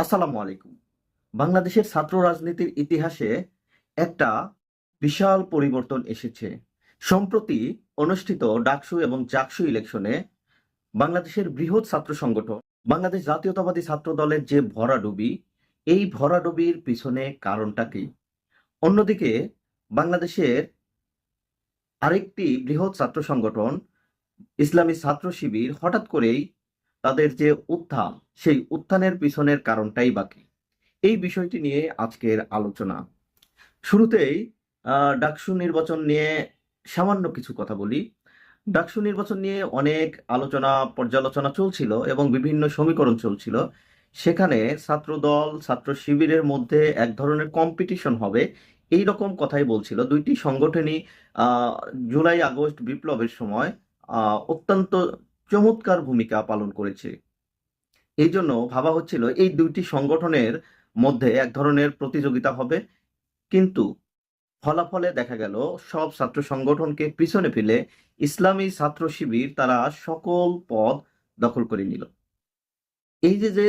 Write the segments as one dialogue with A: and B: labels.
A: আসসালামু আলাইকুম। বাংলাদেশের ছাত্র রাজনীতির ইতিহাসে একটা বিশাল পরিবর্তন এসেছে। সম্প্রতি অনুষ্ঠিত ডাকসু এবং জাকসু ইলেকশনে বাংলাদেশের বৃহৎ ছাত্র সংগঠন বাংলাদেশ জাতীয়তাবাদী ছাত্র দলের যে ভরাডুবি, এই ভরাডুবির পিছনে কারণটা কি? অন্যদিকে বাংলাদেশের আরেকটি বৃহৎ ছাত্র সংগঠন ইসলামী ছাত্র শিবির হঠাৎ করেই তাদের যে উত্থান, সেই উত্থানের পিছনের কারণটাই বা কি? এই বিষয়টি নিয়ে আজকের আলোচনা। শুরুতেই ডাকসু নির্বাচন নিয়ে সামান্য কিছু কথা বলি। ডাকসু নির্বাচন নিয়ে অনেক আলোচনা পর্যালোচনা চলছিল এবং বিভিন্ন সমীকরণ চলছিল। সেখানে ছাত্রদল, ছাত্র শিবিরের মধ্যে এক ধরনের কম্পিটিশন হবে, এই রকম কথাই বলছিল। দুইটি সংগঠনই আহ, জুলাই আগস্ট বিপ্লবের সময় অত্যন্ত চমৎকার ভূমিকা পালন করেছে। এই জন্য ভাবা হচ্ছিল এই দুইটি সংগঠনের মধ্যে এক ধরনের প্রতিযোগিতা হবে, কিন্তু ফলাফলে দেখা গেল সব ছাত্র সংগঠনকে পিছনে ফেলে ইসলামী ছাত্র শিবির তারা সকল পদ দখল করে নিল। এই যে যে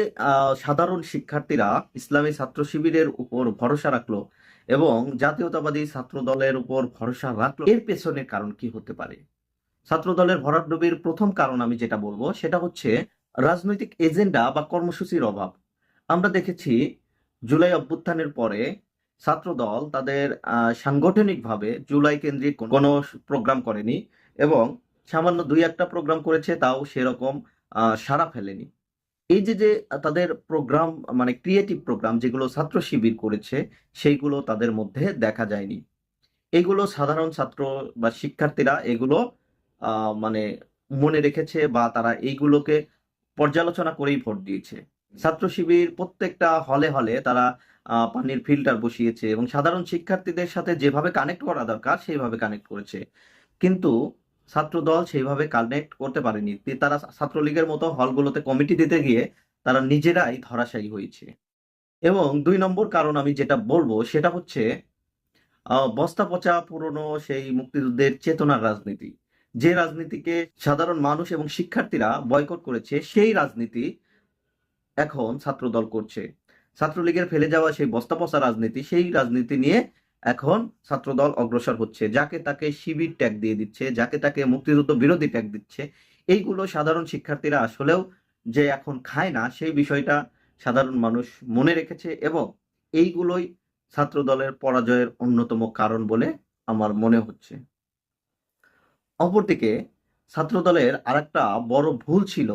A: সাধারণ শিক্ষার্থীরা ইসলামী ছাত্র শিবিরের উপর ভরসা রাখলো এবং জাতীয়তাবাদী ছাত্র দলের উপর ভরসা রাখলো, এর পেছনে কারণ কি হতে পারে? ছাত্র দলের ভরাডুবির প্রথম কারণ আমি যেটা বলবো সেটা হচ্ছে রাজনৈতিক এজেন্ডা বা কর্মসূচির অভাব। আমরা দেখেছি জুলাই অভ্যুত্থানের পরে ছাত্রদল তাদের সাংগঠনিকভাবে জুলাই কেন্দ্রিক কোনো প্রোগ্রাম করেনি এবং সামান্য দুই একটা প্রোগ্রাম করেছে, তাও সেরকম সাড়া ফেলেনি। এই যে যে তাদের প্রোগ্রাম, মানে ক্রিয়েটিভ প্রোগ্রাম যেগুলো ছাত্র শিবির করেছে, সেইগুলো তাদের মধ্যে দেখা যায়নি। এগুলো সাধারণ ছাত্র বা শিক্ষার্থীরা এগুলো মানে মনে রেখেছে বা তারা এইগুলোকে পর্যালোচনা করেই ভোট দিয়েছে। ছাত্র শিবির প্রত্যেকটা হলে হলে তারা পানির ফিল্টার বসিয়েছে এবং সাধারণ শিক্ষার্থীদের সাথে যেভাবে কানেক্ট করা দরকার সেইভাবে কানেক্ট করেছে, কিন্তু ছাত্র দল সেইভাবে কানেক্ট করতে পারেনি। তারা ছাত্রলীগের মতো হলগুলোতে কমিটি দিতে গিয়ে তারা নিজেরাই ধরাশায়ী হয়েছে। এবং দুই নম্বর কারণ আমি যেটা বলবো সেটা হচ্ছে বস্তা পচা পুরনো সেই মুক্তিযুদ্ধের চেতনার রাজনীতি। যে রাজনীতিকে সাধারণ মানুষ এবং শিক্ষার্থীরা বয়কট করেছে, সেই রাজনীতি এখন ছাত্রদল করছে। ছাত্রলীগের ফেলে যাওয়া সেই বস্তা পচা রাজনীতি, সেই রাজনীতি নিয়ে এখন ছাত্রদল অগ্রসর হচ্ছে। যাকে তাকে শিবির ট্যাগ দিয়ে দিচ্ছে, যাকে তাকে মুক্তিযুদ্ধ বিরোধী ট্যাগ দিচ্ছে। এইগুলো সাধারণ শিক্ষার্থীরা আসলেও যে এখন খায় না, সেই বিষয়টা সাধারণ মানুষ মনে রেখেছে এবং এইগুলোই ছাত্রদলের পরাজয়ের অন্যতম কারণ বলে আমার মনে হচ্ছে। অপরদিকে ছাত্রদলের আরেকটা বড় ভুল ছিল,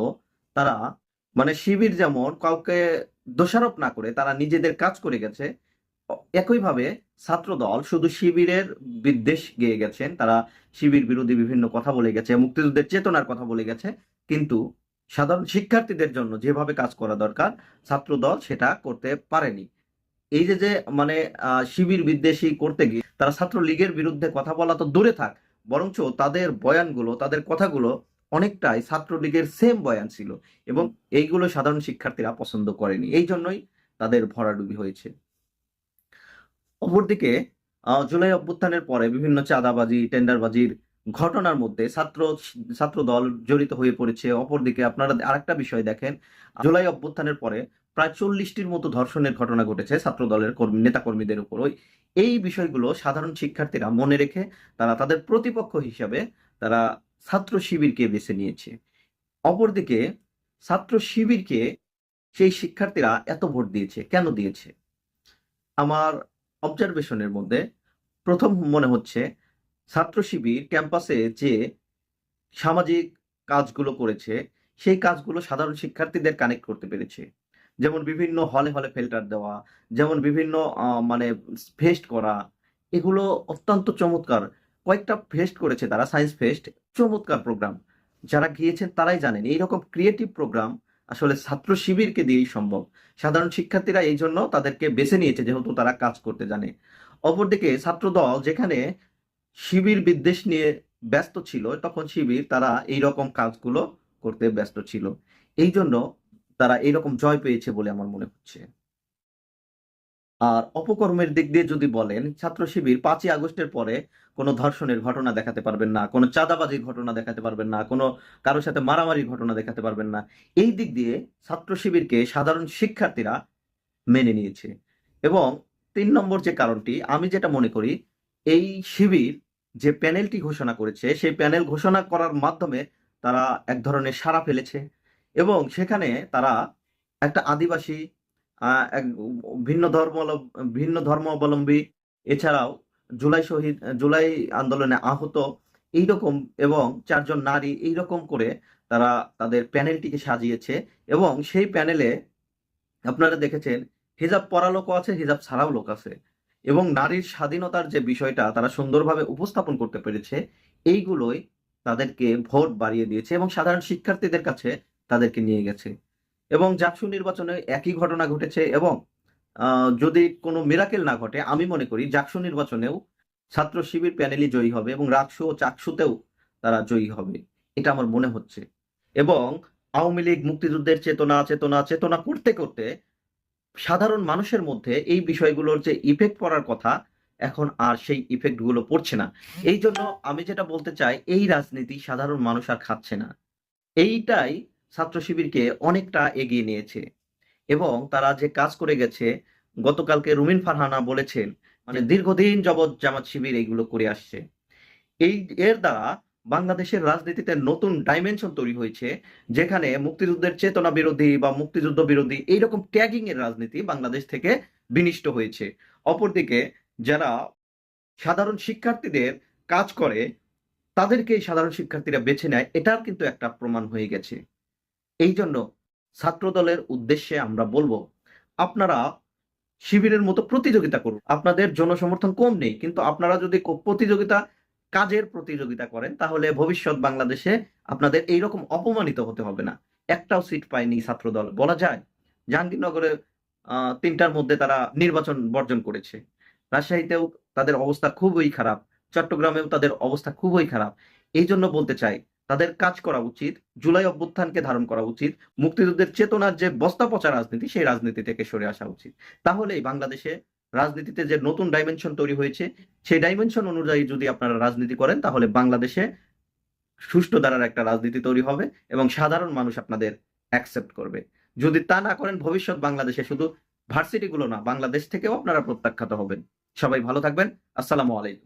A: তারা মানে শিবির যেমন কাউকে দোষারোপ না করে তারা নিজেদের কাজ করে গেছে, একইভাবে ছাত্রদল শুধু শিবিরের বিদ্বেষ গেয়ে গেছেন। তারা শিবির বিরোধী বিভিন্ন কথা বলে গেছে, মুক্তিযুদ্ধের চেতনার কথা বলে গেছে, কিন্তু সাধারণ শিক্ষার্থীদের জন্য যেভাবে কাজ করা দরকার ছাত্রদল সেটা করতে পারেনি। এই যে যে মানে শিবির বিদ্বেষী করতে গিয়ে তারা ছাত্রলীগের বিরুদ্ধে কথা বলা তো দূরে থাক, বরঞ্চ তাদের বয়ানগুলো, তাদের কথাগুলো অনেকটাই ছাত্রলীগের সেম বয়ান ছিল এবং এইগুলো সাধারণ শিক্ষার্থীরা পছন্দ করেনি। এই জন্যই তাদের ভরাডুবি হয়েছে। অপরদিকে জুলাই অভ্যুত্থানের পরে বিভিন্ন চাঁদাবাজি, টেন্ডারবাজির ঘটনার মধ্যে ছাত্র দল জড়িত হয়ে পড়েছে। অপরদিকে আপনারা আরেকটা বিষয় দেখেন, জুলাই অভ্যুত্থানের পরে প্রায় 40টির মতো ধর্ষণের ঘটনা ঘটেছে ছাত্র দলের নেতা কর্মীদের উপর। এই বিষয়গুলো সাধারণ শিক্ষার্থীরা মনে রেখে তারা তাদের প্রতিপক্ষ হিসাবে তারা ছাত্র শিবিরকে বেছে নিয়েছে। অপরদিকে ছাত্র শিবিরকে সেই শিক্ষার্থীরা এত ভোট দিয়েছে, কেন দিয়েছে? আমার অবজারভেশনের মধ্যে প্রথম মনে হচ্ছে ছাত্র শিবির ক্যাম্পাসে যে সামাজিক কাজগুলো করেছে, সেই কাজগুলো সাধারণ শিক্ষার্থীদের কানেক্ট করতে পেরেছে। যেমন বিভিন্ন হলে হলে ফিল্টার দেওয়া, যেমন বিভিন্ন মানে ফেস্ট করা, এগুলো অত্যন্ত চমৎকার। কয়েকটা ফেস্ট করেছে তারা, সায়েন্স ফেস্ট, চমৎকার প্রোগ্রাম। যারা গিয়েছেন তারাই জানেন এইরকম ক্রিয়েটিভ প্রোগ্রাম আসলে ছাত্র শিবিরকে দিয়েই সম্ভব। সাধারণ শিক্ষার্থীরা এই জন্য তাদেরকে বেছে নিয়েছে, যেহেতু তারা কাজ করতে জানে। অপরদিকে ছাত্র দল যেখানে শিবির বিদ্বেষ নিয়ে ব্যস্ত ছিল, তখন শিবির তারা এই রকম কাজগুলো করতে ব্যস্ত ছিল। এই জন্য তারা এইরকম জয় পেয়েছে বলে আমার মনে হচ্ছে। আর অপকর্মের দিক দিয়ে যদি বলেন, ছাত্র শিবির 5ই আগস্টের পরে কোনো ধর্ষণের ঘটনা দেখাতে পারবেন না, কোনো চাঁদাবাজির ঘটনা দেখাতে পারবেন না, কোনো কারোর সাথে মারামারির ঘটনা দেখাতে পারবেন না। এই দিক দিয়ে ছাত্র শিবিরকে সাধারণ শিক্ষার্থীরা মেনে নিয়েছে। এবং ৩ নম্বর যে কারণটি আমি যেটা মনে করি, এই শিবির যে প্যানেলটি ঘোষণা করেছে, সেই প্যানেল ঘোষণা করার মাধ্যমে তারা এক ধরনের সাড়া ফেলেছে এবং সেখানে তারা একটা আদিবাসী, এক ভিন্ন ধর্মাবলম্বী, এছাড়াও জুলাই আন্দোলনে আহত এইরকম এবং ৪ জন নারী এইরকম করে তারা তাদের প্যানেলটিকে সাজিয়েছে এবং সেই প্যানেলে আপনারা দেখেছেন হিজাব পরা লোকও আছে, হিজাব ছাড়াও লোক আছে এবং নারীর স্বাধীনতার যে বিষয়টা তারা সুন্দরভাবে উপস্থাপন করতে পেরেছে, এইগুলোই তাদেরকে ভোট বাড়িয়ে দিয়েছে এবং সাধারণ শিক্ষার্থীদের কাছে তাদেরকে নিয়ে গেছে। এবং জাকসু নির্বাচনে একই ঘটনা ঘটেছে এবং যদি কোনো মিরাকেল না ঘটে আমি মনে করি জাকসু নির্বাচনেও ছাত্র শিবির প্যানেলই জয়ী হবে এবং রাকসু ও চাকসুতেও তারা জয়ী হবে, এটা আমার মনে হচ্ছে। এবং আওয়ামী লীগ মুক্তিযুদ্ধের চেতনা চেতনা চেতনা করতে করতে সাধারণ মানুষের মধ্যে এই বিষয়গুলোর যে ইফেক্ট পড়ার কথা, এখন আর সেই ইফেক্ট গুলো পড়ছে না। এই জন্য আমি যেটা বলতে চাই, এই রাজনীতি সাধারণ মানুষ আর খাচ্ছে না। এইটাই ছাত্র শিবিরকে অনেকটা এগিয়ে নিয়েছে এবং তারা যে কাজ করে গেছে, গতকালকে রুমিন ফারহানা বলেছেন মানে দীর্ঘদিন যাবৎ জামাত শিবির এইগুলো করে আসছে। এই এর দ্বারা বাংলাদেশের রাজনীতিতে নতুন ডাইমেনশন তৈরি হয়েছে, যেখানে মুক্তিযুদ্ধের চেতনা বিরোধী বা মুক্তিযুদ্ধ বিরোধী এইরকম ট্যাগিং এর রাজনীতি বাংলাদেশ থেকে বিনিষ্ট হয়েছে। অপরদিকে যারা সাধারণ শিক্ষার্থীদের কাজ করে তাদেরকেই সাধারণ শিক্ষার্থীরা বেছে নেয়, এটার কিন্তু একটা প্রমাণ হয়ে গেছে। এই জন্য ছাত্র দলের উদ্দেশ্যে আমরা বলবো, আপনারা শিবিরের মতো প্রতিযোগিতা করুন। আপনাদের জনসমর্থন কম নেই, কিন্তু আপনারা যদি কাজের প্রতিযোগিতা করেন তাহলে ভবিষ্যৎ বাংলাদেশে আপনাদের এইরকম অপমানিত হতে হবে না। একটাও সিট পায়নি ছাত্র দল, বলা যায় জাহাঙ্গীরনগরে ৩টার মধ্যে তারা নির্বাচন বর্জন করেছে। রাজশাহীতেও তাদের অবস্থা খুবই খারাপ, চট্টগ্রামেও তাদের অবস্থা খুবই খারাপ। এই জন্য বলতে চাই, তাদের কাজ করা উচিত, জুলাই অভ্যুত্থানকে ধারণ করা উচিত, মুক্তিযুদ্ধের চেতনার যে বস্তা পচা রাজনীতি সেই রাজনীতি থেকে সরে আসা উচিত। তাহলেই বাংলাদেশে রাজনীতিতে যে নতুন ডাইমেনশন তৈরি হয়েছে, সেই ডাইমেনশন অনুযায়ী যদি আপনারা রাজনীতি করেন তাহলে বাংলাদেশে সুষ্ঠু ধারার একটা রাজনীতি তৈরি হবে এবং সাধারণ মানুষ আপনাদের অ্যাকসেপ্ট করবে। যদি তা না করেন, ভবিষ্যৎ বাংলাদেশে শুধু ভার্সিটি গুলো না, বাংলাদেশ থেকেও আপনারা প্রত্যাখ্যাত হবেন। সবাই ভালো থাকবেন। আসসালামু আলাইকুম।